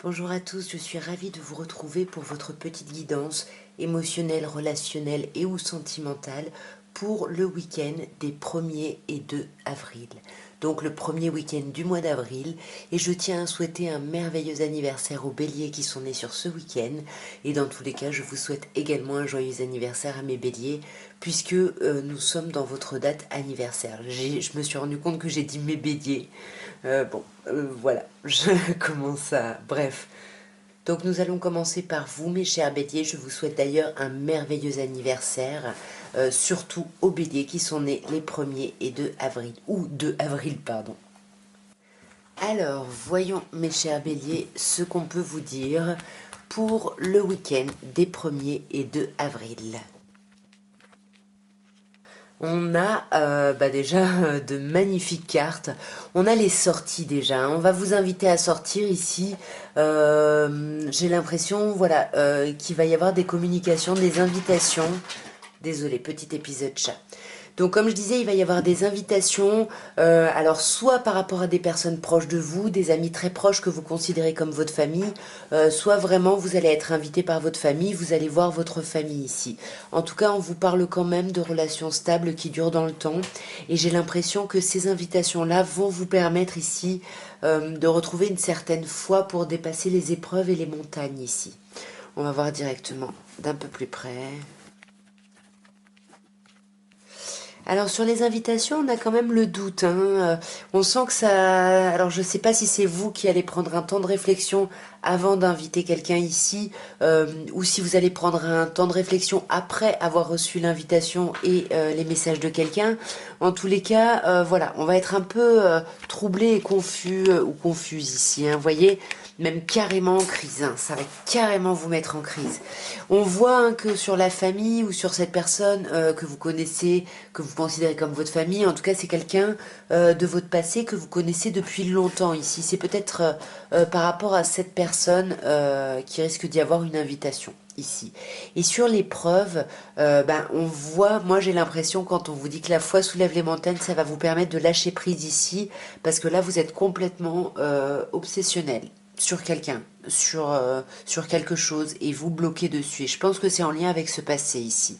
Bonjour à tous, je suis ravie de vous retrouver pour votre petite guidance émotionnelle, relationnelle et ou sentimentale pour le week-end des 1er et 2 avril. Donc le premier week-end du mois d'avril, et je tiens à souhaiter un merveilleux anniversaire aux béliers qui sont nés sur ce week-end, et dans tous les cas je vous souhaite également un joyeux anniversaire à mes béliers, puisque nous sommes dans votre date anniversaire. Je me suis rendu compte que j'ai dit mes béliers, voilà, je commence à... Bref. Donc nous allons commencer par vous, mes chers béliers. Je vous souhaite d'ailleurs un merveilleux anniversaire, surtout aux béliers qui sont nés les 1er et 2 avril, ou 2 avril, pardon. Alors, voyons, mes chers béliers, ce qu'on peut vous dire pour le week-end des 1er et 2 avril. On a déjà de magnifiques cartes. On a les sorties déjà. On va vous inviter à sortir ici. J'ai l'impression, voilà, qu'il va y avoir des communications, des invitations. Désolée, petit épisode chat. Donc comme je disais, il va y avoir des invitations, alors soit par rapport à des personnes proches de vous, des amis très proches que vous considérez comme votre famille, soit vraiment vous allez être invité par votre famille, vous allez voir votre famille ici. En tout cas, on vous parle quand même de relations stables qui durent dans le temps, et j'ai l'impression que ces invitations-là vont vous permettre ici de retrouver une certaine foi pour dépasser les épreuves et les montagnes ici. On va voir directement d'un peu plus près. Alors sur les invitations, on a quand même le doute. On sent que ça... Alors je ne sais pas si c'est vous qui allez prendre un temps de réflexion avant d'inviter quelqu'un ici, ou si vous allez prendre un temps de réflexion après avoir reçu l'invitation et les messages de quelqu'un. En tous les cas, voilà, on va être un peu troublé et confus ou confuse ici. Vous voyez, même carrément en crise. Ça va carrément vous mettre en crise. On voit que sur la famille ou sur cette personne que vous connaissez, que vous considérez comme votre famille, en tout cas c'est quelqu'un de votre passé que vous connaissez depuis longtemps ici. C'est peut-être par rapport à cette personne qui risque d'y avoir une invitation ici. Et sur l'épreuve, on voit, moi j'ai l'impression quand on vous dit que la foi soulève les montagnes, ça va vous permettre de lâcher prise ici, parce que là vous êtes complètement obsessionnel sur quelqu'un, sur quelque chose, et vous bloquez dessus. Et je pense que c'est en lien avec ce passé ici.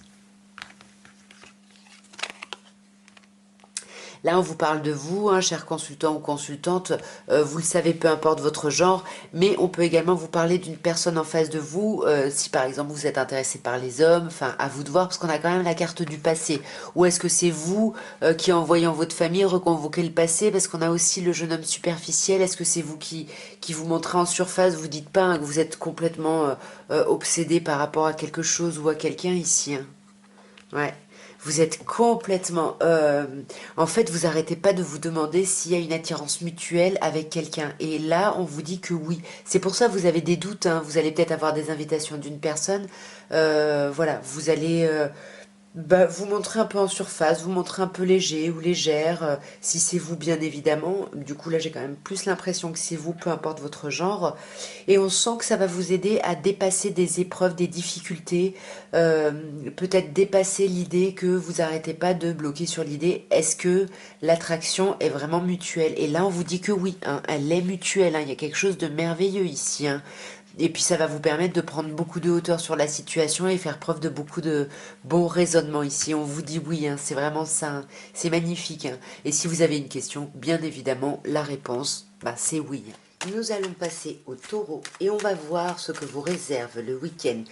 Là, on vous parle de vous, cher consultant ou consultante, vous le savez, peu importe votre genre, mais on peut également vous parler d'une personne en face de vous, si par exemple vous êtes intéressé par les hommes, enfin à vous de voir, parce qu'on a quand même la carte du passé. Ou est-ce que c'est vous qui, en voyant votre famille, reconvoquez le passé, parce qu'on a aussi le jeune homme superficiel. Est-ce que c'est vous qui vous montrez en surface, vous dites pas que vous êtes complètement obsédé par rapport à quelque chose ou à quelqu'un ici, Ouais. Vous êtes complètement... en fait, vous arrêtez pas de vous demander s'il y a une attirance mutuelle avec quelqu'un. Et là, on vous dit que oui. C'est pour ça que vous avez des doutes. Vous allez peut-être avoir des invitations d'une personne. Voilà, vous allez... vous montrez un peu en surface, vous montrez un peu léger ou légère, si c'est vous bien évidemment. Du coup là j'ai quand même plus l'impression que c'est vous, peu importe votre genre. Et on sent que ça va vous aider à dépasser des épreuves, des difficultés, peut-être dépasser l'idée que vous arrêtez pas de bloquer sur l'idée, est-ce que l'attraction est vraiment mutuelle? Et là on vous dit que oui, elle est mutuelle, il y a quelque chose de merveilleux ici. Et puis ça va vous permettre de prendre beaucoup de hauteur sur la situation et faire preuve de beaucoup de bon raisonnement ici. On vous dit oui, c'est vraiment ça, c'est magnifique. Et si vous avez une question, bien évidemment, la réponse, c'est oui. Nous allons passer au taureau et on va voir ce que vous réserve le week-end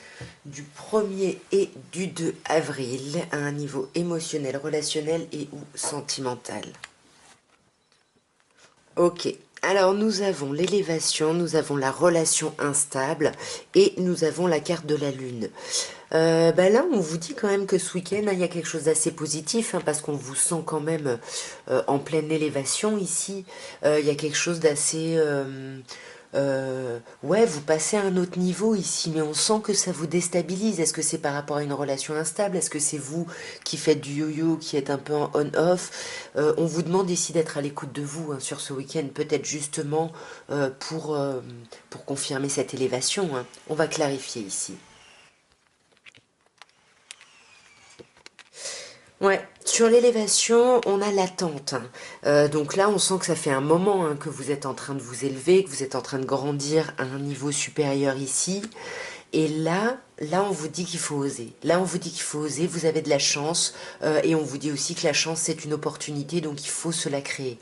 du 1er et du 2 avril à un niveau émotionnel, relationnel et ou sentimental. Ok, alors nous avons l'élévation, nous avons la relation instable et nous avons la carte de la lune. Là, on vous dit quand même que ce week-end, il y a quelque chose d'assez positif, parce qu'on vous sent quand même en pleine élévation ici. Il y a quelque chose d'assez... ouais, vous passez à un autre niveau ici, mais on sent que ça vous déstabilise. Est-ce que c'est par rapport à une relation instable? Est-ce que c'est vous qui faites du yo-yo, qui êtes un peu en on-off? On vous demande ici d'être à l'écoute de vous sur ce week-end, peut-être justement pour confirmer cette élévation. On va clarifier ici. Ouais, Sur l'élévation, on a l'attente, hein. Donc là, on sent que ça fait un moment, hein, que vous êtes en train de vous élever, que vous êtes en train de grandir à un niveau supérieur ici. Et là, on vous dit qu'il faut oser. Là, on vous dit qu'il faut oser, vous avez de la chance. Et on vous dit aussi que la chance, c'est une opportunité, donc il faut se la créer.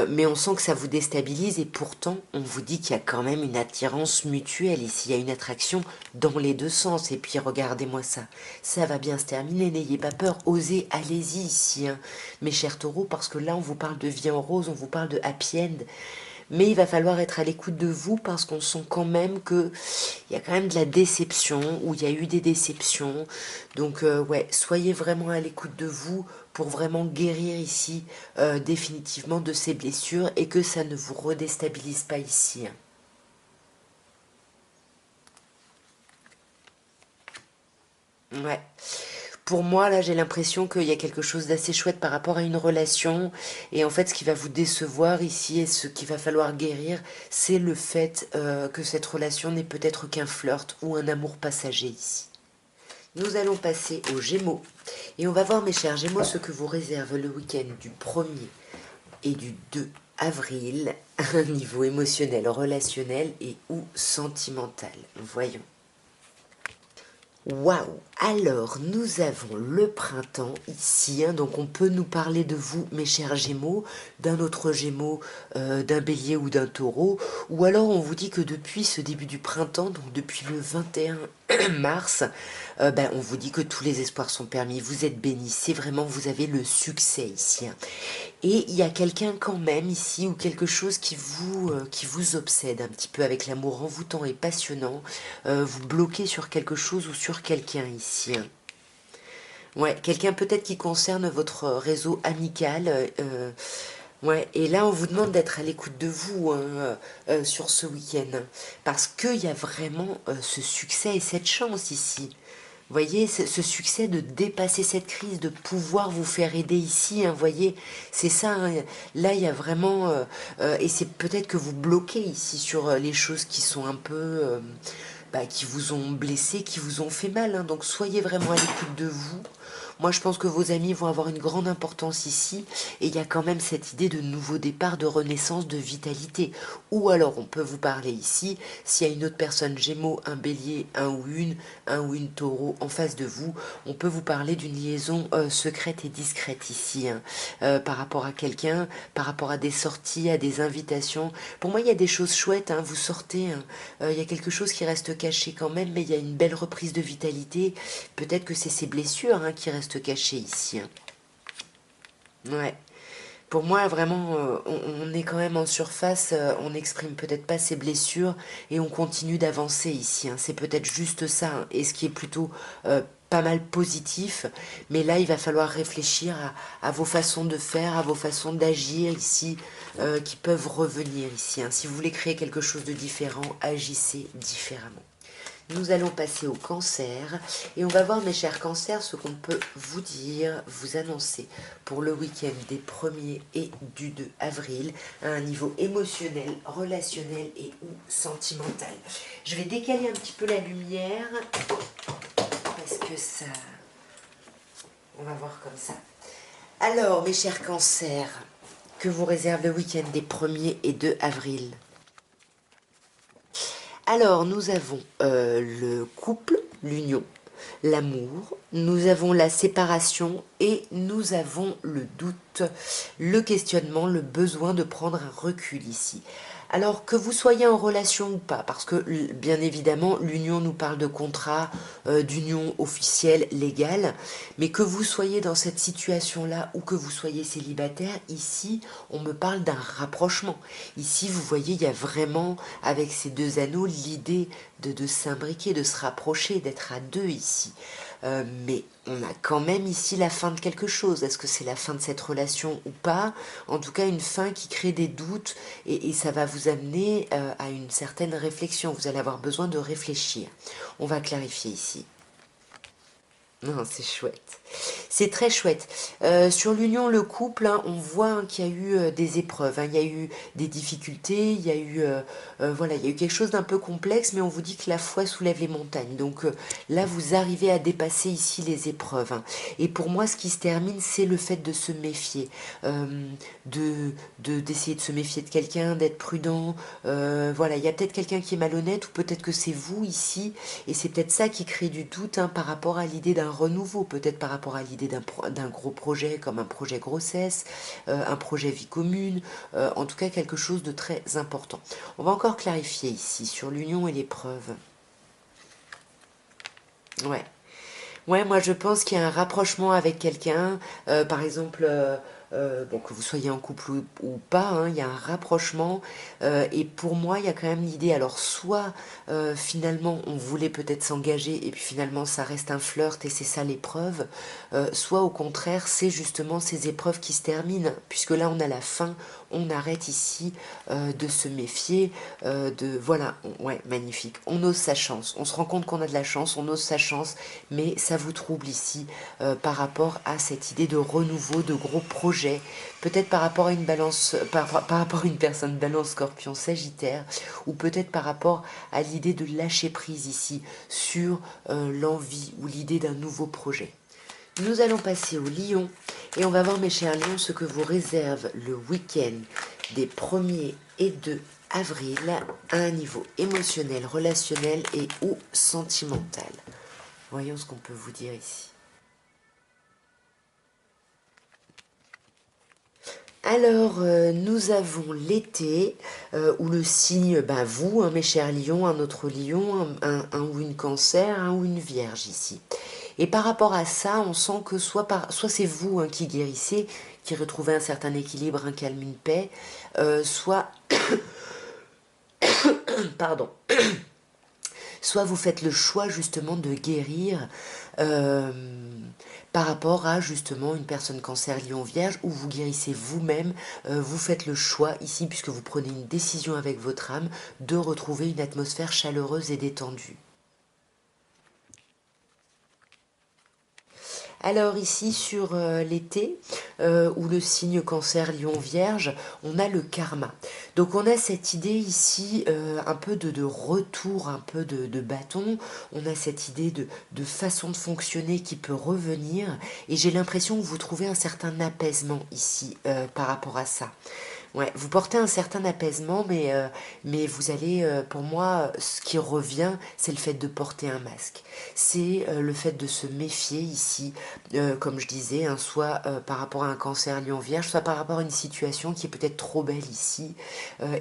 Mais on sent que ça vous déstabilise et pourtant, on vous dit qu'il y a quand même une attirance mutuelle ici. Il y a une attraction dans les deux sens. Et puis, regardez-moi ça. Ça va bien se terminer, n'ayez pas peur. Osez, allez-y ici, hein, mes chers taureaux, parce que là, on vous parle de vie en rose, on vous parle de happy end. Mais il va falloir être à l'écoute de vous parce qu'on sent quand même que il y a quand même de la déception, ou il y a eu des déceptions. Donc ouais, soyez vraiment à l'écoute de vous pour vraiment guérir ici définitivement de ces blessures et que ça ne vous redéstabilise pas ici, hein. Ouais. Pour moi, là, j'ai l'impression qu'il y a quelque chose d'assez chouette par rapport à une relation. Et en fait, ce qui va vous décevoir ici et ce qu'il va falloir guérir, c'est le fait que cette relation n'est peut-être qu'un flirt ou un amour passager ici. Nous allons passer aux Gémeaux. Et on va voir, mes chers Gémeaux, ce que vous réserve le week-end du 1er et du 2 avril à un niveau émotionnel, relationnel et ou sentimental. Voyons. Waouh! Alors, nous avons le printemps ici, hein, donc on peut nous parler de vous, mes chers Gémeaux, d'un autre Gémeaux, d'un Bélier ou d'un Taureau, ou alors on vous dit que depuis ce début du printemps, donc depuis le 21 mars, ben, on vous dit que tous les espoirs sont permis, vous êtes bénis, c'est vraiment, vous avez le succès ici, hein. Et il y a quelqu'un quand même ici ou quelque chose qui vous obsède un petit peu avec l'amour envoûtant et passionnant. Vous bloquez sur quelque chose ou sur quelqu'un ici, hein. Ouais, quelqu'un peut-être qui concerne votre réseau amical. Ouais, et là on vous demande d'être à l'écoute de vous, hein, sur ce week-end. Parce qu'il y a vraiment ce succès et cette chance ici. Voyez, ce succès de dépasser cette crise, de pouvoir vous faire aider ici, hein, voyez, c'est ça, hein. Là, il y a vraiment... et c'est peut-être que vous bloquez ici sur les choses qui sont un peu... bah, qui vous ont blessé, qui vous ont fait mal, hein. Donc soyez vraiment à l'écoute de vous. Moi, je pense que vos amis vont avoir une grande importance ici. Et il y a quand même cette idée de nouveau départ, de renaissance, de vitalité. Ou alors, on peut vous parler ici, s'il y a une autre personne, Gémeaux, un Bélier, un ou une Taureau en face de vous, on peut vous parler d'une liaison secrète et discrète ici, hein, par rapport à quelqu'un, par rapport à des sorties, à des invitations. Pour moi, il y a des choses chouettes, hein, vous sortez, hein, il y a quelque chose qui reste caché quand même, mais il y a une belle reprise de vitalité. Peut-être que c'est ces blessures, hein, qui restent cachées ici, hein. Ouais. Pour moi, vraiment, on est quand même en surface, on n'exprime peut-être pas ses blessures et on continue d'avancer ici, hein. C'est peut-être juste ça, hein, et ce qui est plutôt pas mal positif. Mais là, il va falloir réfléchir à vos façons de faire, à vos façons d'agir ici, qui peuvent revenir ici, hein. Si vous voulez créer quelque chose de différent, agissez différemment. Nous allons passer au cancer et on va voir, mes chers cancers, ce qu'on peut vous dire, vous annoncer pour le week-end des 1er et du 2 avril à un niveau émotionnel, relationnel et ou sentimental. Je vais décaler un petit peu la lumière parce que ça... On va voir comme ça. Alors, mes chers cancers, que vous réserve le week-end des 1er et 2 avril? Alors, nous avons le couple, l'union, l'amour, nous avons la séparation et nous avons le doute, le questionnement, le besoin de prendre un recul ici. Alors que vous soyez en relation ou pas, parce que bien évidemment l'union nous parle de contrat, d'union officielle, légale, mais que vous soyez dans cette situation-là ou que vous soyez célibataire, ici on me parle d'un rapprochement. Ici vous voyez il y a vraiment avec ces deux anneaux l'idée de s'imbriquer, de se rapprocher, d'être à deux ici. Mais on a quand même ici la fin de quelque chose. Est-ce que c'est la fin de cette relation ou pas? En tout cas, une fin qui crée des doutes et ça va vous amener à une certaine réflexion. Vous allez avoir besoin de réfléchir. On va clarifier ici. Non, c'est chouette. C'est très chouette. Sur l'union, le couple, hein, on voit hein, qu'il y a eu des épreuves, hein, il y a eu des difficultés, il y a eu, voilà, il y a eu quelque chose d'un peu complexe, mais on vous dit que la foi soulève les montagnes. Donc là, vous arrivez à dépasser ici les épreuves, hein. Et pour moi, ce qui se termine, c'est le fait de se méfier, euh, d'essayer de se méfier de quelqu'un, d'être prudent. Voilà, il y a peut-être quelqu'un qui est malhonnête, ou peut-être que c'est vous ici, et c'est peut-être ça qui crée du doute hein, par rapport à l'idée d'un renouveau, peut-être par rapport à l'idée d'un gros projet comme un projet grossesse, un projet vie commune, en tout cas quelque chose de très important. On va encore clarifier ici sur l'union et l'épreuve. Ouais. Ouais, moi je pense qu'il y a un rapprochement avec quelqu'un, par exemple, bon, que vous soyez en couple ou pas, hein, il y a un rapprochement, et pour moi il y a quand même l'idée, alors soit finalement on voulait peut-être s'engager et puis finalement ça reste un flirt et c'est ça l'épreuve, soit au contraire c'est justement ces épreuves qui se terminent, puisque là on a la fin, on arrête ici de se méfier, voilà, ouais, magnifique, on ose sa chance, on se rend compte qu'on a de la chance, on ose sa chance, mais ça vous trouble ici par rapport à cette idée de renouveau, de gros projets, peut-être par rapport à une balance, par rapport à une personne balance scorpion sagittaire, ou peut-être par rapport à l'idée de lâcher prise ici sur l'envie ou l'idée d'un nouveau projet. Nous allons passer au lion et on va voir mes chers lions ce que vous réserve le week-end des 1er et 2 avril à un niveau émotionnel, relationnel et ou sentimental. Voyons ce qu'on peut vous dire ici. Alors, nous avons l'été, où le signe, ben vous, hein, mes chers lions, un autre lion, un ou une cancer, un ou une vierge ici. Et par rapport à ça, on sent que soit c'est vous hein, qui guérissez, qui retrouvez un certain équilibre, un calme, une paix, soit, pardon, soit vous faites le choix justement de guérir euh, par rapport à justement une personne cancer lion vierge, où vous guérissez vous-même, vous faites le choix ici, puisque vous prenez une décision avec votre âme, de retrouver une atmosphère chaleureuse et détendue. Alors ici sur l'été, où le signe cancer lion vierge, on a le karma. Donc on a cette idée ici un peu de retour, un peu de bâton, on a cette idée de façon de fonctionner qui peut revenir, et j'ai l'impression que vous trouvez un certain apaisement ici par rapport à ça. Ouais, vous portez un certain apaisement, mais vous allez, pour moi, ce qui revient, c'est le fait de porter un masque. C'est le fait de se méfier ici, comme je disais, hein, soit par rapport à un cancer lion vierge, soit par rapport à une situation qui est peut-être trop belle ici.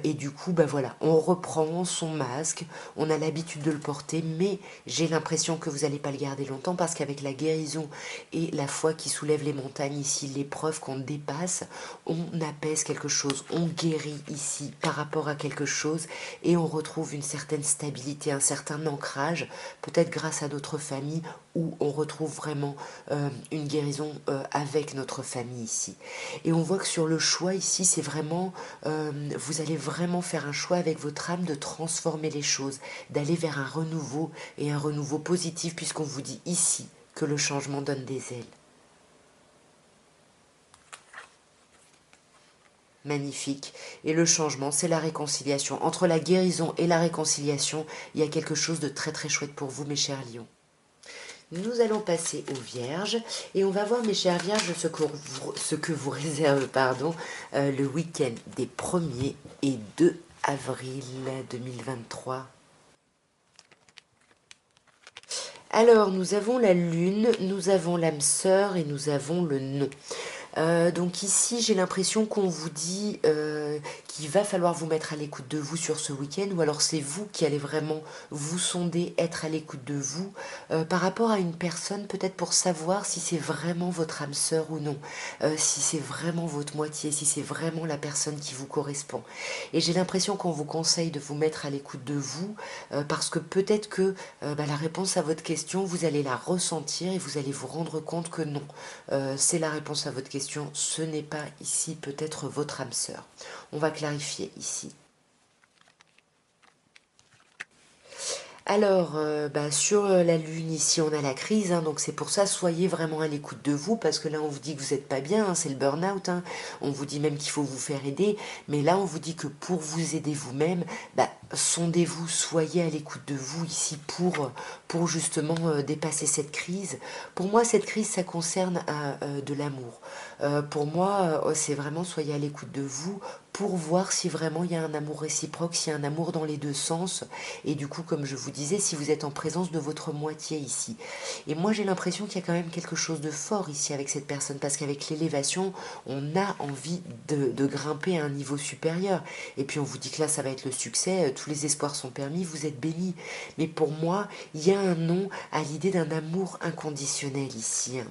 Et du coup, bah voilà, on reprend son masque, on a l'habitude de le porter, mais j'ai l'impression que vous n'allez pas le garder longtemps parce qu'avec la guérison et la foi qui soulève les montagnes ici, l'épreuve qu'on dépasse, on apaise quelque chose, on guérit ici par rapport à quelque chose et on retrouve une certaine stabilité, un certain ancrage, peut-être grâce à notre famille où on retrouve vraiment une guérison avec notre famille ici. Et on voit que sur le choix ici, c'est vraiment, vous allez vraiment faire un choix avec votre âme de transformer les choses, d'aller vers un renouveau et un renouveau positif puisqu'on vous dit ici que le changement donne des ailes. Magnifique. Et le changement, c'est la réconciliation. Entre la guérison et la réconciliation, il y a quelque chose de très très chouette pour vous, mes chers lions. Nous allons passer aux vierges et on va voir, mes chers vierges, ce que vous réserve le week-end des 1er et 2 avril 2023. Alors, nous avons la lune, nous avons l'âme sœur et nous avons le nom. Donc ici, j'ai l'impression qu'on vous dit qu'il va falloir vous mettre à l'écoute de vous sur ce week-end, ou alors c'est vous qui allez vraiment vous sonder, être à l'écoute de vous par rapport à une personne, peut-être pour savoir si c'est vraiment votre âme sœur ou non, si c'est vraiment votre moitié, si c'est vraiment la personne qui vous correspond. Et j'ai l'impression qu'on vous conseille de vous mettre à l'écoute de vous parce que peut-être que la réponse à votre question, vous allez la ressentir et vous allez vous rendre compte que non, c'est la réponse à votre question, ce n'est pas ici peut-être votre âme sœur. On va clarifier ici. Alors, sur la lune, ici, on a la crise, hein, donc c'est pour ça, soyez vraiment à l'écoute de vous, parce que là, on vous dit que vous n'êtes pas bien, hein, c'est le burn-out, hein, on vous dit même qu'il faut vous faire aider, mais là, on vous dit que pour vous aider vous-même, sondez-vous, soyez à l'écoute de vous ici pour justement dépasser cette crise. Pour moi, cette crise, ça concerne de l'amour. Pour moi, c'est vraiment, soyez à l'écoute de vous pour voir si vraiment il y a un amour réciproque, s'il y a un amour dans les deux sens. Et du coup, comme je vous disais, si vous êtes en présence de votre moitié ici. Et moi, j'ai l'impression qu'il y a quand même quelque chose de fort ici avec cette personne, parce qu'avec l'élévation, on a envie de grimper à un niveau supérieur. Et puis on vous dit que là, ça va être le succès, tous les espoirs sont permis, vous êtes bénis. Mais pour moi, il y a un non à l'idée d'un amour inconditionnel ici, hein.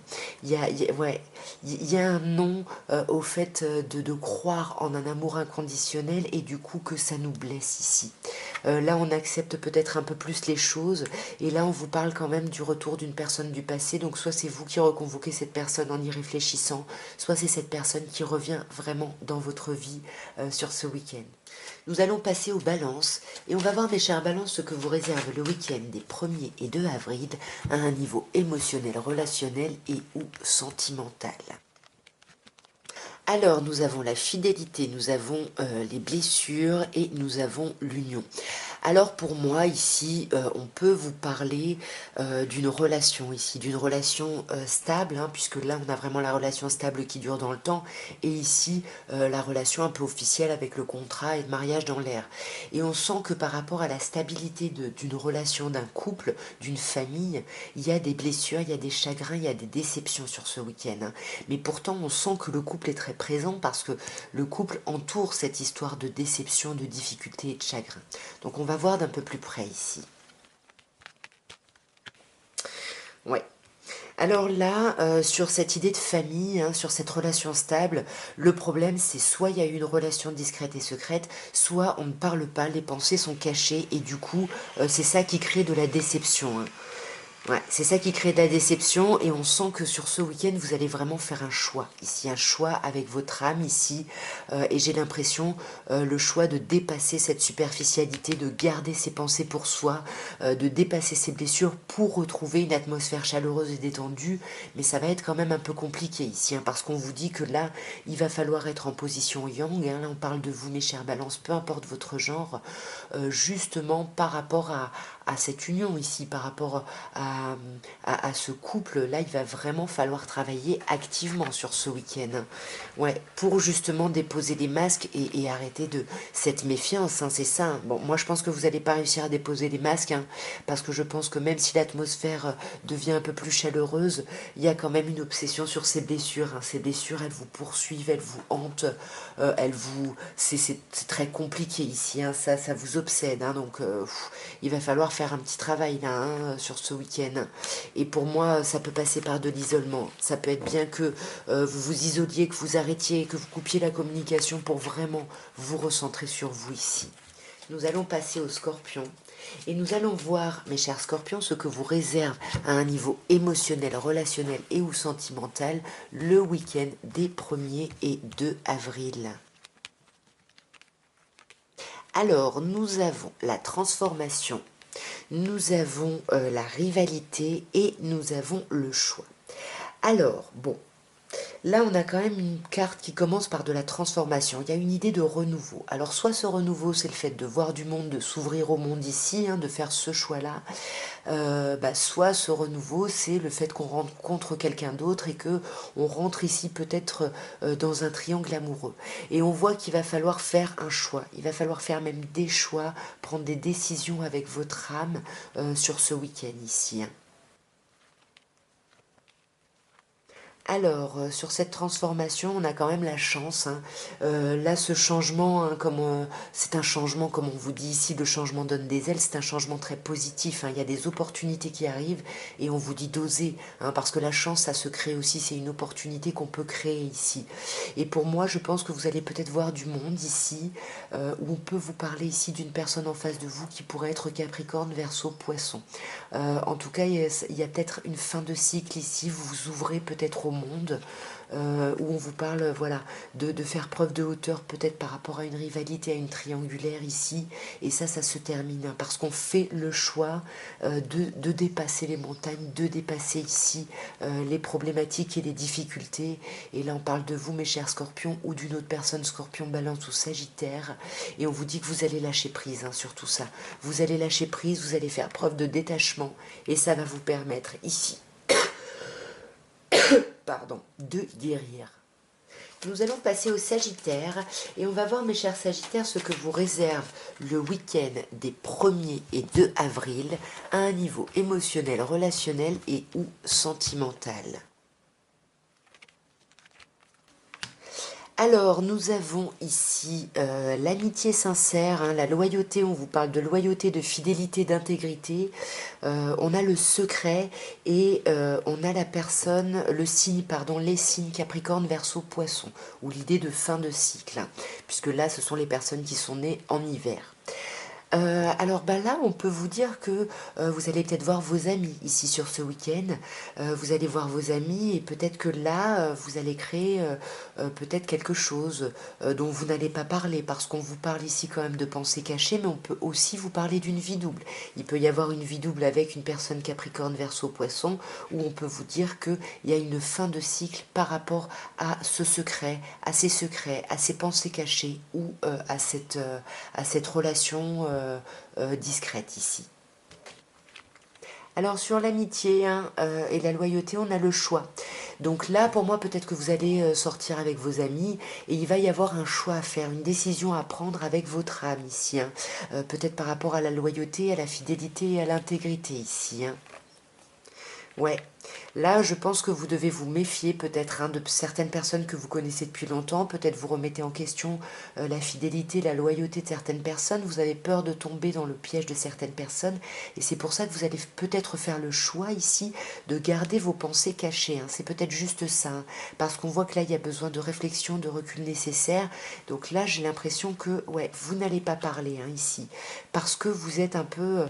Ouais, il y a un non au fait de croire en un amour inconditionnel et du coup que ça nous blesse ici. Là, on accepte peut-être un peu plus les choses. Et là, on vous parle quand même du retour d'une personne du passé. Donc, soit c'est vous qui reconvoquez cette personne en y réfléchissant, soit c'est cette personne qui revient vraiment dans votre vie sur ce week-end. Nous allons passer aux balances et on va voir, mes chers balances, ce que vous réserve le week-end des 1er et 2 avril à un niveau émotionnel, relationnel et ou sentimental. Alors, nous avons la fidélité, nous avons les blessures et nous avons l'union. Alors pour moi ici, on peut vous parler d'une relation ici, d'une relation stable, hein, puisque là on a vraiment la relation stable qui dure dans le temps, et ici la relation un peu officielle avec le contrat et le mariage dans l'air. Et on sent que par rapport à la stabilité d'une relation, d'un couple, d'une famille, il y a des blessures, il y a des chagrins, il y a des déceptions sur ce week-end, hein. Mais pourtant on sent que le couple est très présent parce que le couple entoure cette histoire de déception, de difficulté et de chagrin. Donc on va voir d'un peu plus près ici. Ouais. Alors là, sur cette idée de famille, hein, sur cette relation stable, le problème c'est soit il y a eu une relation discrète et secrète, soit on ne parle pas, les pensées sont cachées et du coup c'est ça qui crée de la déception, hein. Ouais, c'est ça qui crée de la déception et on sent que sur ce week-end, vous allez vraiment faire un choix. Ici, un choix avec votre âme ici. Et j'ai l'impression, le choix de dépasser cette superficialité, de garder ses pensées pour soi, de dépasser ses blessures pour retrouver une atmosphère chaleureuse et détendue. Mais ça va être quand même un peu compliqué ici, hein, parce qu'on vous dit que là, il va falloir être en position yang, hein. Là, on parle de vous, mes chères balances, peu importe votre genre, justement par rapport à cette union ici, par rapport à ce couple-là, il va vraiment falloir travailler activement sur ce week-end. Ouais, pour justement déposer les masques et arrêter de cette méfiance, hein, c'est ça, hein. Bon, moi je pense que vous n'allez pas réussir à déposer les masques, hein, parce que je pense que même si l'atmosphère devient un peu plus chaleureuse, il y a quand même une obsession sur ces blessures, hein. Ces blessures, elles vous poursuivent, elles vous hantent, c'est très compliqué ici, hein, ça vous obsède, hein, donc il va falloir faire un petit travail là, hein, sur ce week-end. Et pour moi, ça peut passer par de l'isolement. Ça peut être bien que vous vous isoliez, que vous arrêtiez, que vous coupiez la communication pour vraiment vous recentrer sur vous ici. Nous allons passer au scorpion et nous allons voir, mes chers scorpions, ce que vous réserve à un niveau émotionnel, relationnel et ou sentimental le week-end des 1er et 2 avril. Alors, nous avons la transformation, nous avons la rivalité et nous avons le choix. Alors, bon, là, on a quand même une carte qui commence par de la transformation. Il y a une idée de renouveau. Alors, soit ce renouveau, c'est le fait de voir du monde, de s'ouvrir au monde ici, hein, de faire ce choix-là. Soit ce renouveau, c'est le fait qu'on rencontre quelqu'un d'autre et que on rentre ici peut-être dans un triangle amoureux. Et on voit qu'il va falloir faire un choix. Il va falloir faire même des choix, prendre des décisions avec votre âme sur ce week-end ici, hein. Alors, sur cette transformation, on a quand même la chance, hein. Là, ce changement, hein, c'est un changement, comme on vous dit ici, le changement donne des ailes, c'est un changement très positif, hein. Il y a des opportunités qui arrivent et on vous dit d'oser, hein, parce que la chance, ça se crée aussi, c'est une opportunité qu'on peut créer ici. Et pour moi, je pense que vous allez peut-être voir du monde ici, où on peut vous parler ici d'une personne en face de vous qui pourrait être Capricorne, Verseau, Poisson. En tout cas, il y a peut-être une fin de cycle ici, vous vous ouvrez peut-être au monde, où on vous parle voilà, de faire preuve de hauteur peut-être par rapport à une rivalité, à une triangulaire ici. Et ça se termine hein, parce qu'on fait le choix de dépasser les montagnes, de dépasser ici les problématiques et les difficultés. Et là, on parle de vous, mes chers scorpions, ou d'une autre personne, scorpion, balance ou sagittaire. Et on vous dit que vous allez lâcher prise hein, sur tout ça. Vous allez lâcher prise, vous allez faire preuve de détachement. Et ça va vous permettre ici pardon, de guérir. Nous allons passer au Sagittaire et on va voir mes chers Sagittaires ce que vous réserve le week-end des 1er et 2 avril à un niveau émotionnel, relationnel et ou sentimental. Alors, nous avons ici l'amitié sincère, hein, la loyauté, on vous parle de loyauté, de fidélité, d'intégrité. On a le secret et on a la personne, le signe, pardon, les signes Capricorne, Verseau, Poisson, ou l'idée de fin de cycle, hein, puisque là, ce sont les personnes qui sont nées en hiver. Alors bah là, on peut vous dire que vous allez peut-être voir vos amis ici sur ce week-end. Vous allez voir vos amis et peut-être que là, vous allez créer peut-être quelque chose dont vous n'allez pas parler parce qu'on vous parle ici quand même de pensée cachée, mais on peut aussi vous parler d'une vie double. Il peut y avoir une vie double avec une personne Capricorne, Verseau, Poisson, où on peut vous dire qu'il y a une fin de cycle par rapport à ce secret, à ces pensées cachées ou à cette relation discrète ici. Alors sur l'amitié hein, et la loyauté, on a le choix. Donc là, pour moi, peut-être que vous allez sortir avec vos amis et il va y avoir un choix à faire, une décision à prendre avec votre âme ici. Hein. Peut-être par rapport à la loyauté, à la fidélité et à l'intégrité ici. Hein. Ouais, là je pense que vous devez vous méfier peut-être hein, de certaines personnes que vous connaissez depuis longtemps, peut-être vous remettez en question la fidélité, la loyauté de certaines personnes, vous avez peur de tomber dans le piège de certaines personnes et c'est pour ça que vous allez peut-être faire le choix ici de garder vos pensées cachées, hein. C'est peut-être juste ça, hein, parce qu'on voit que là il y a besoin de réflexion, de recul nécessaire, donc là j'ai l'impression que ouais, vous n'allez pas parler hein, ici, parce que vous êtes un peu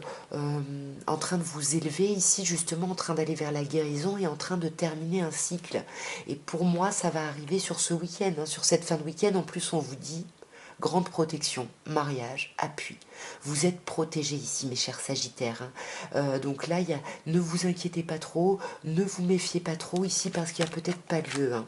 en train de vous élever ici, justement en train d'aller vers la guérison et en train de terminer un cycle. Et pour moi, ça va arriver sur ce week-end, hein, sur cette fin de week-end. En plus, on vous dit grande protection, mariage, appui. Vous êtes protégés ici, mes chers Sagittaires. Hein. Donc là, ne vous inquiétez pas trop, ne vous méfiez pas trop ici parce qu'il n'y a peut-être pas lieu. Hein.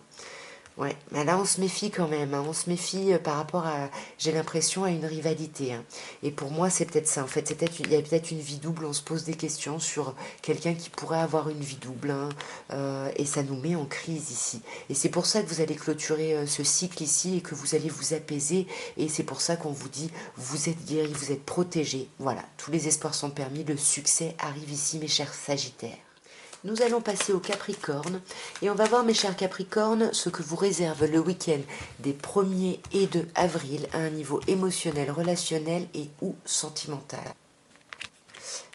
Ouais, mais là on se méfie quand même, hein. On se méfie par rapport à, j'ai l'impression, à une rivalité. Hein. Et pour moi c'est peut-être ça, en fait, il y a peut-être une vie double, on se pose des questions sur quelqu'un qui pourrait avoir une vie double, hein, et ça nous met en crise ici. Et c'est pour ça que vous allez clôturer ce cycle ici et que vous allez vous apaiser, et c'est pour ça qu'on vous dit, vous êtes guéris, vous êtes protégés, voilà, tous les espoirs sont permis, le succès arrive ici mes chers Sagittaires. Nous allons passer au Capricorne et on va voir mes chers Capricornes ce que vous réserve le week-end des 1er et 2 avril à un niveau émotionnel, relationnel et ou sentimental.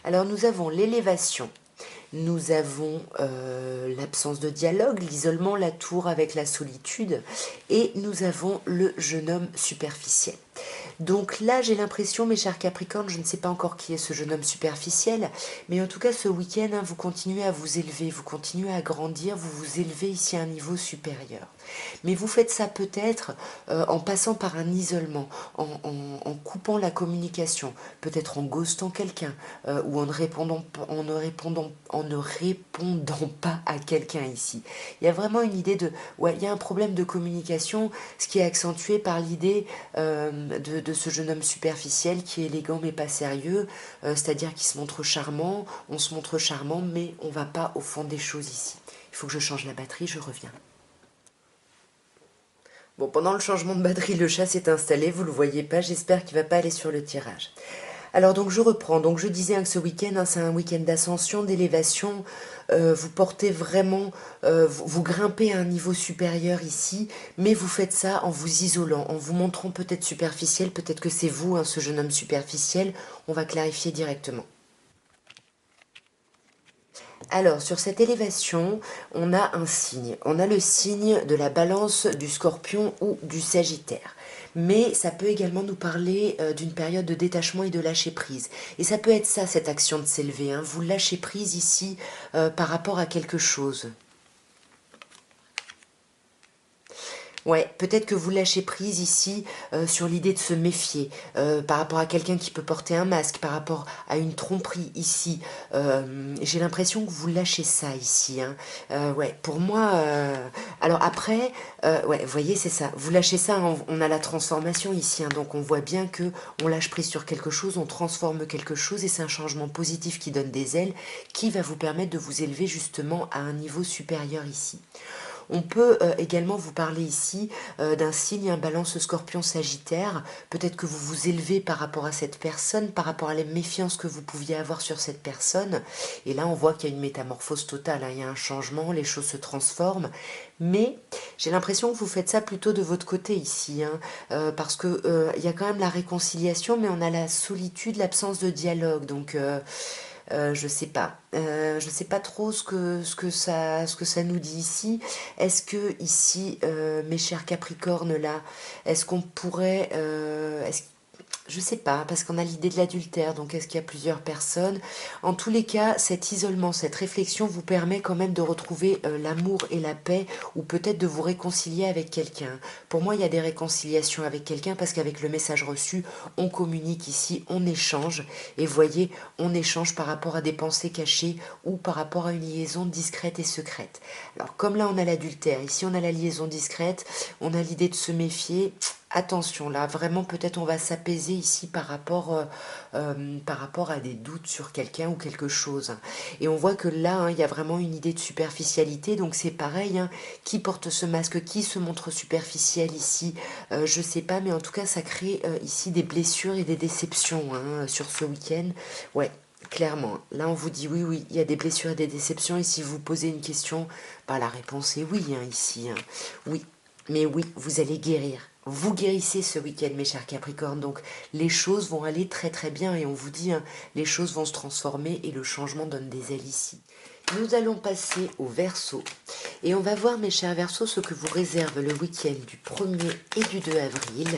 Alors nous avons l'élévation, nous avons l'absence de dialogue, l'isolement, la tour avec la solitude et nous avons le jeune homme superficiel. Donc là, j'ai l'impression, mes chers Capricornes, je ne sais pas encore qui est ce jeune homme superficiel, mais en tout cas, ce week-end, hein, vous continuez à vous élever, vous continuez à grandir, vous vous élevez ici à un niveau supérieur. Mais vous faites ça peut-être en passant par un isolement, en coupant la communication, peut-être en ghostant quelqu'un, ou en ne répondant pas à quelqu'un ici. Il y a vraiment une idée de... Ouais, il y a un problème de communication, ce qui est accentué par l'idée de ce jeune homme superficiel qui est élégant mais pas sérieux, c'est-à-dire qui se montre charmant, on se montre charmant mais on va pas au fond des choses ici. Il faut que je change la batterie, je reviens. Bon, pendant le changement de batterie, le chat s'est installé, vous le voyez pas, j'espère qu'il va pas aller sur le tirage. Alors donc je reprends, donc je disais hein, que ce week-end, hein, c'est un week-end d'ascension, d'élévation, vous portez vraiment, vous grimpez à un niveau supérieur ici, mais vous faites ça en vous isolant, en vous montrant peut-être superficiel, peut-être que c'est vous, hein, ce jeune homme superficiel, on va clarifier directement. Alors, sur cette élévation, on a un signe. On a le signe de la balance du scorpion ou du sagittaire. Mais ça peut également nous parler d'une période de détachement et de lâcher prise. Et ça peut être ça, cette action de s'élever. Hein. Vous lâchez prise ici par rapport à quelque chose. Ouais, peut-être que vous lâchez prise ici sur l'idée de se méfier par rapport à quelqu'un qui peut porter un masque, par rapport à une tromperie ici. J'ai l'impression que vous lâchez ça ici, hein. Ouais, pour moi. Alors après, ouais, vous voyez, c'est ça. Vous lâchez ça, on a la transformation ici, hein, donc on voit bien que on lâche prise sur quelque chose, on transforme quelque chose et c'est un changement positif qui donne des ailes, qui va vous permettre de vous élever justement à un niveau supérieur ici. On peut également vous parler ici d'un signe, un balance scorpion sagittaire. Peut-être que vous vous élevez par rapport à cette personne, par rapport à la méfiance que vous pouviez avoir sur cette personne. Et là, on voit qu'il y a une métamorphose totale, hein. Il y a un changement, les choses se transforment. Mais j'ai l'impression que vous faites ça plutôt de votre côté ici, hein, parce que il y a quand même la réconciliation, mais on a la solitude, l'absence de dialogue. Donc je sais pas. Je sais pas trop ce que ça nous dit ici. Est-ce que ici, mes chers Capricornes là, est-ce qu'on pourrait, je sais pas, parce qu'on a l'idée de l'adultère, donc est-ce qu'il y a plusieurs personnes? En tous les cas, cet isolement, cette réflexion vous permet quand même de retrouver l'amour et la paix, ou peut-être de vous réconcilier avec quelqu'un. Pour moi, il y a des réconciliations avec quelqu'un, parce qu'avec le message reçu, on communique ici, on échange, et voyez, on échange par rapport à des pensées cachées, ou par rapport à une liaison discrète et secrète. Alors comme là on a l'adultère, ici on a la liaison discrète, on a l'idée de se méfier. Attention, là, vraiment, peut-être on va s'apaiser ici par rapport à des doutes sur quelqu'un ou quelque chose. Et on voit que là, hein, il y a vraiment une idée de superficialité, donc c'est pareil, hein, qui porte ce masque, qui se montre superficiel ici, je sais pas, mais en tout cas, ça crée ici des blessures et des déceptions, hein, sur ce week-end. Ouais, clairement. Là, on vous dit oui, oui, il y a des blessures et des déceptions, et si vous posez une question, bah, la réponse est oui, hein, ici, hein. Oui, mais oui, vous allez guérir. Vous guérissez ce week-end, mes chers Capricornes, donc les choses vont aller très très bien et on vous dit, hein, les choses vont se transformer et le changement donne des ailes ici. Nous allons passer au Verseau et on va voir, mes chers Verseaux, ce que vous réserve le week-end du 1er et du 2 avril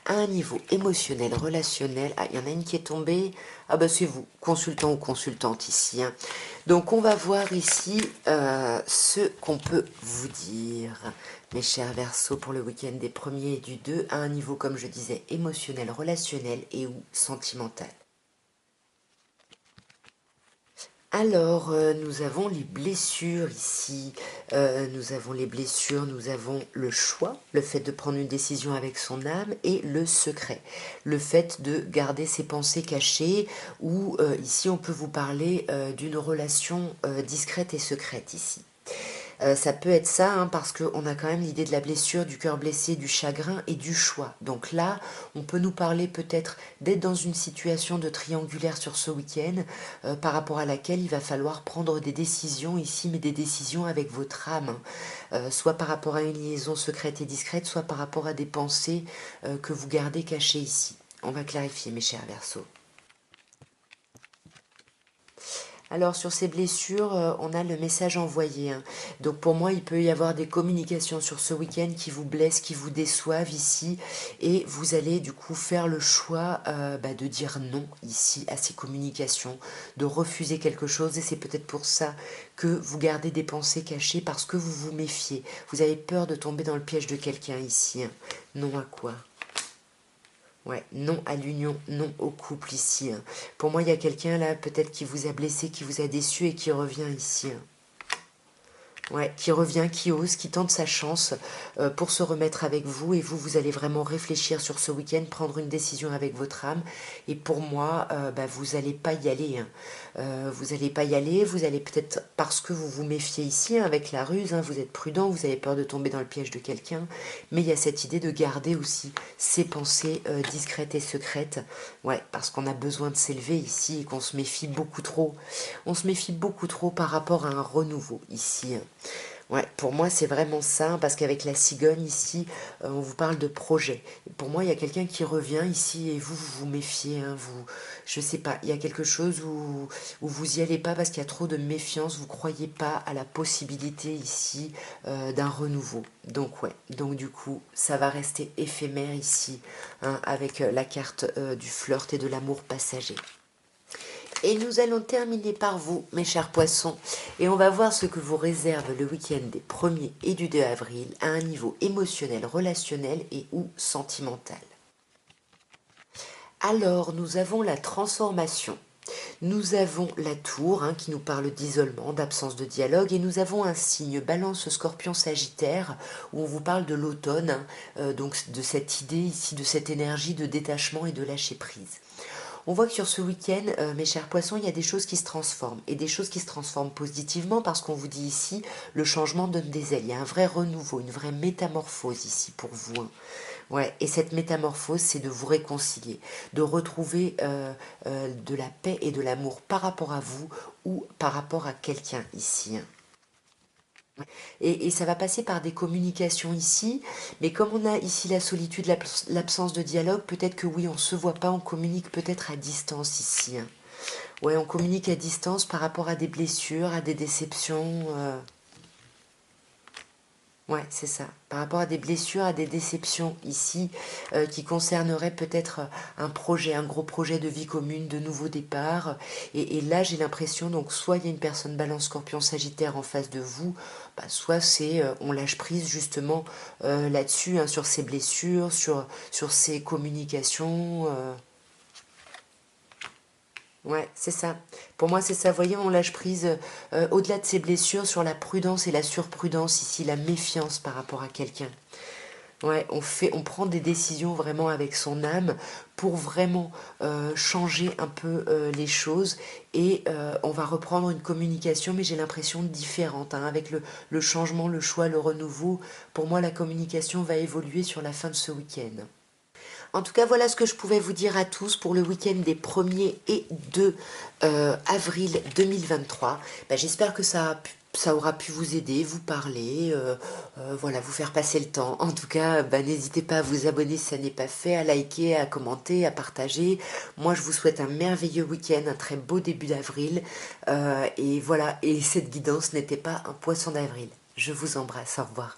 à un niveau émotionnel, relationnel. Ah, il y en a une qui est tombée. Ah bah c'est vous, consultant ou consultante ici, hein. Donc on va voir ici ce qu'on peut vous dire, mes chers Verseaux, pour le week-end des 1er et du 2 à un niveau, comme je disais, émotionnel, relationnel et ou sentimental. Alors, nous avons les blessures ici, nous avons les blessures, nous avons le choix, le fait de prendre une décision avec son âme et le secret, le fait de garder ses pensées cachées ou ici on peut vous parler d'une relation discrète et secrète ici. Ça peut être ça, hein, parce qu'on a quand même l'idée de la blessure, du cœur blessé, du chagrin et du choix. Donc là, on peut nous parler peut-être d'être dans une situation de triangulaire sur ce week-end, par rapport à laquelle il va falloir prendre des décisions ici, mais des décisions avec votre âme, hein. Soit par rapport à une liaison secrète et discrète, soit par rapport à des pensées que vous gardez cachées ici. On va clarifier, mes chers Verseaux. Alors sur ces blessures, on a le message envoyé, hein. Donc pour moi, il peut y avoir des communications sur ce week-end qui vous blessent, qui vous déçoivent ici, et vous allez du coup faire le choix de dire non ici à ces communications, de refuser quelque chose, et c'est peut-être pour ça que vous gardez des pensées cachées, parce que vous vous méfiez. Vous avez peur de tomber dans le piège de quelqu'un ici, hein. Non à quoi? Ouais, non à l'union, non au couple ici, hein. Pour moi, il y a quelqu'un là, peut-être qui vous a blessé, qui vous a déçu et qui revient ici, hein. Ouais, qui revient, qui ose, qui tente sa chance pour se remettre avec vous. Et vous, vous allez vraiment réfléchir sur ce week-end, prendre une décision avec votre âme. Et pour moi, vous n'allez pas y aller, hein. Vous n'allez pas y aller, vous allez peut-être, parce que vous vous méfiez ici, hein, avec la ruse, hein, vous êtes prudent, vous avez peur de tomber dans le piège de quelqu'un. Mais il y a cette idée de garder aussi ses pensées discrètes et secrètes. Ouais, parce qu'on a besoin de s'élever ici et qu'on se méfie beaucoup trop. On se méfie beaucoup trop par rapport à un renouveau ici, hein. Ouais, pour moi, c'est vraiment ça, parce qu'avec la cigogne ici, on vous parle de projet. Pour moi, il y a quelqu'un qui revient ici et vous vous méfiez, hein, je sais pas, il y a quelque chose où vous y allez pas parce qu'il y a trop de méfiance, vous croyez pas à la possibilité ici d'un renouveau. Donc ouais, donc du coup, ça va rester éphémère ici, hein, avec la carte du flirt et de l'amour passager. Et nous allons terminer par vous, mes chers poissons, et on va voir ce que vous réserve le week-end des 1er et du 2 avril à un niveau émotionnel, relationnel et ou sentimental. Alors, nous avons la transformation. Nous avons la tour qui nous parle d'isolement, d'absence de dialogue, et nous avons un signe balance scorpion sagittaire où on vous parle de l'automne, donc de cette idée ici, de cette énergie de détachement et de lâcher prise. On voit que sur ce week-end, mes chers poissons, il y a des choses qui se transforment, et des choses qui se transforment positivement parce qu'on vous dit ici, le changement donne des ailes. Il y a un vrai renouveau, une vraie métamorphose ici pour vous. Ouais, et cette métamorphose, c'est de vous réconcilier, de retrouver de la paix et de l'amour par rapport à vous ou par rapport à quelqu'un ici. Et ça va passer par des communications ici, mais comme on a ici la solitude, l'absence de dialogue, peut-être que oui, on ne se voit pas, on communique peut-être à distance ici. Ouais, on communique à distance par rapport à des blessures, à des déceptions. Ouais, c'est ça. Par rapport à des blessures, à des déceptions ici, qui concerneraient peut-être un projet, un gros projet de vie commune, de nouveau départ. Et là, j'ai l'impression, donc, soit il y a une personne balance scorpion sagittaire en face de vous, bah, soit c'est on lâche prise justement là-dessus, sur ces blessures, sur ces communications. Ouais, c'est ça. Pour moi, c'est ça. Vous voyez, on lâche prise au-delà de ces blessures sur la prudence et la surprudence ici, la méfiance par rapport à quelqu'un. Ouais, on prend des décisions vraiment avec son âme pour vraiment changer un peu les choses et on va reprendre une communication, mais j'ai l'impression différente, avec le changement, le choix, le renouveau. Pour moi, la communication va évoluer sur la fin de ce week-end. En tout cas, voilà ce que je pouvais vous dire à tous pour le week-end des 1er et 2 avril 2023. Ben, j'espère que ça aura pu vous aider, vous parler, voilà, vous faire passer le temps. En tout cas, ben, n'hésitez pas à vous abonner si ça n'est pas fait, à liker, à commenter, à partager. Moi, je vous souhaite un merveilleux week-end, un très beau début d'avril. Et voilà, et cette guidance n'était pas un poisson d'avril. Je vous embrasse, au revoir.